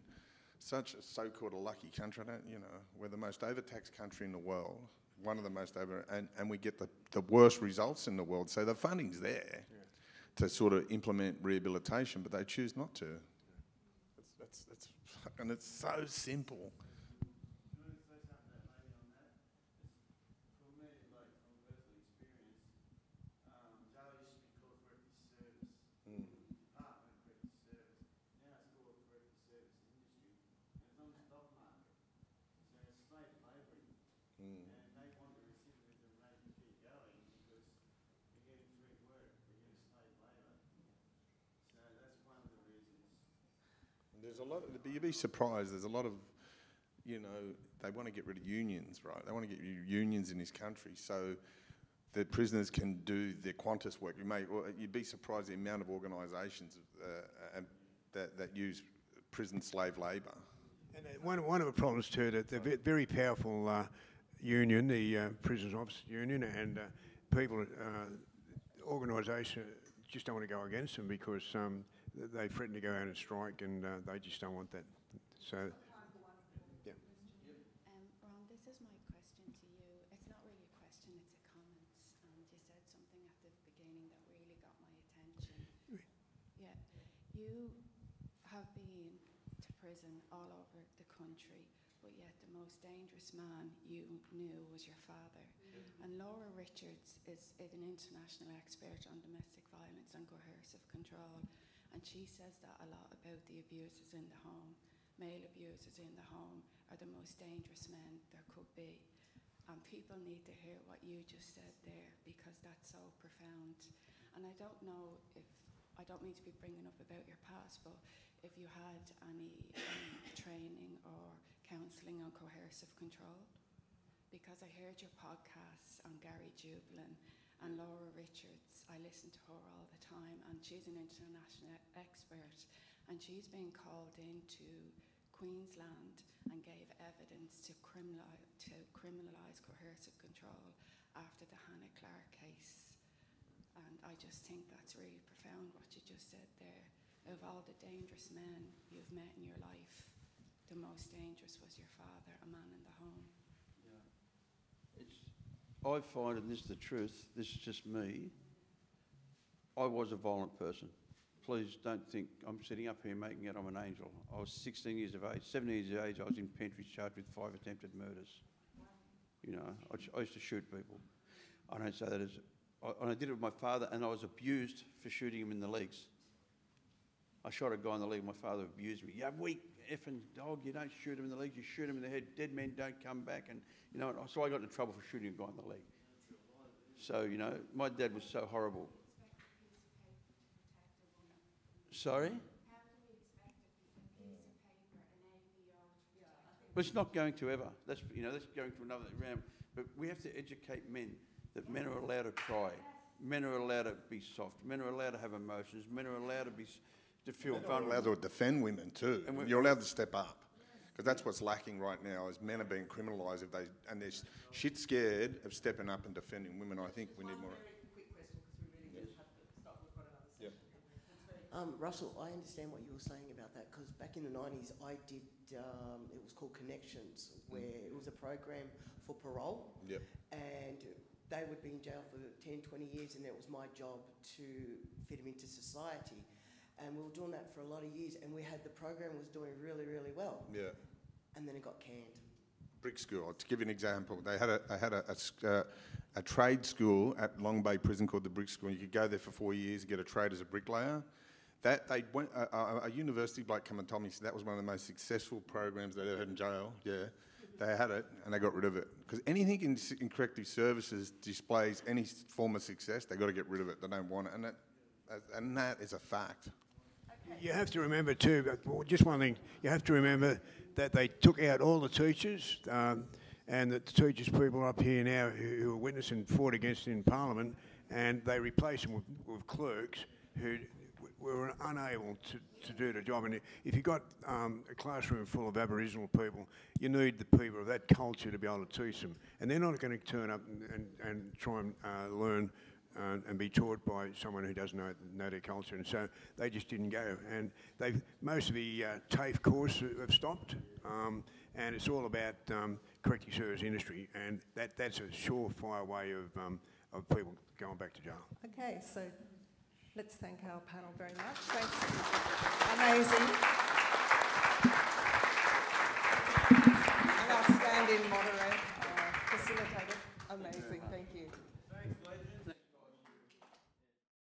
S2: such a so-called a lucky country, you know, we're the most overtaxed country in the world, one of the most over, and we get the worst results in the world. So the funding's there to sort of implement rehabilitation, but they choose not to. And it's so simple.
S6: Can I say something maybe on that? For me, like from personal experience, jail used to be called corrective service. Department corrective service. Now it's called corrective service industry. And it's on the stock market. So it's slave labouring. And they want the recidivism rate to keep going because they're getting free work, they're getting slave labour. So that's one of the reasons.
S2: There's a lot, but you'd be surprised, there's a lot of, you know, they want to get rid of unions, right? They want to get rid of unions in this country so that prisoners can do their Qantas work. You'd be surprised the amount of organisations that use prison slave labour.
S4: And one of the problems too, that the very powerful union, the Prisoners Officers Union, and people, organisation just don't want to go against them because they threaten to go out and strike, and they just don't want that. So, yeah.
S9: Ron, this is my question to you. It's not really a question, it's a comment. And you said something at the beginning that really got my attention. Yeah. You have been to prison all over the country, but yet the most dangerous man you knew was your father. And Laura Richards is an international expert on domestic violence and coercive control. And she says that a lot about the abusers in the home. Male abusers in the home are the most dangerous men there could be. And people need to hear what you just said there because that's so profound. And I don't know if, I don't mean to be bringing up about your past, but if you had any training or counselling on coercive control. Because I heard your podcasts on Gary Jublin and Laura Richards. I listen to her all the time, and she's an international expert, and she's been called into Queensland and gave evidence to criminalise coercive control after the Hannah Clark case. And I just think that's really profound what you just said there. Of all the dangerous men you've met in your life, the most dangerous was your father, a man in the home.
S3: I find, and this is the truth, this is just me, I was a violent person. Please don't think I'm sitting up here making it I'm an angel. I was 16 years of age, 17 years of age, I was in Pentridge charged with 5 attempted murders. You know, I used to shoot people. I don't say that as... I did it with my father, and I was abused for shooting him in the legs. I shot a guy in the leg, my father abused me. You weak effing dog, you don't shoot him in the legs, you shoot him in the head. Dead men don't come back. And, you know, so I got into trouble for shooting a guy in the leg. So, you know, my dad was so horrible. Sorry? How do we expect a piece of paper, an AVR to protect? But it's not going to ever. That's, you know, that's going to another round. But we have to educate men that men are allowed to cry. Men are allowed to be soft. Men are allowed to have emotions. Men are allowed to be to feel
S2: They're not
S3: vulnerable.
S2: allowed to defend women too.
S3: And
S2: You're allowed to step up. Because that's what's lacking right now is men are being criminalised if they, and they're shit scared of stepping up and defending women. I think we need more.
S10: Quick question, because we really do have to stop. We've got another
S2: Yep.
S10: session. Russell, I understand what you were saying about that, because back in the 90s I did, it was called Connections, where it was a program for parole.
S2: Yep.
S10: And they would be in jail for 10, 20 years, and it was my job to fit them into society. And we were doing that for a lot of years, and the program was doing really, really well.
S2: Yeah.
S10: And then it got canned.
S2: Brick school. To give you an example, they had a trade school at Long Bay Prison called the Brick School. You could go there for 4 years and get a trade as a bricklayer. That they went. A university bloke come and told me that was one of the most successful programs they ever had in jail. Yeah, they had it and they got rid of it because anything in corrective services displays any form of success. They got to get rid of it. They don't want it, and that is a fact.
S4: You have to remember too, just one thing, you have to remember that they took out all the teachers and that the teachers people up here now who are witnessing fought against it in Parliament, and they replaced them with clerks who were unable to do the job. And if you've got a classroom full of Aboriginal people, you need the people of that culture to be able to teach them. And they're not going to turn up and try and learn and be taught by someone who doesn't know their culture, and so they just didn't go. And most of the TAFE course have stopped, and it's all about corrective service industry, and that's a surefire way of people going back to jail.
S11: Okay, so let's thank our panel very much. Thanks. Amazing.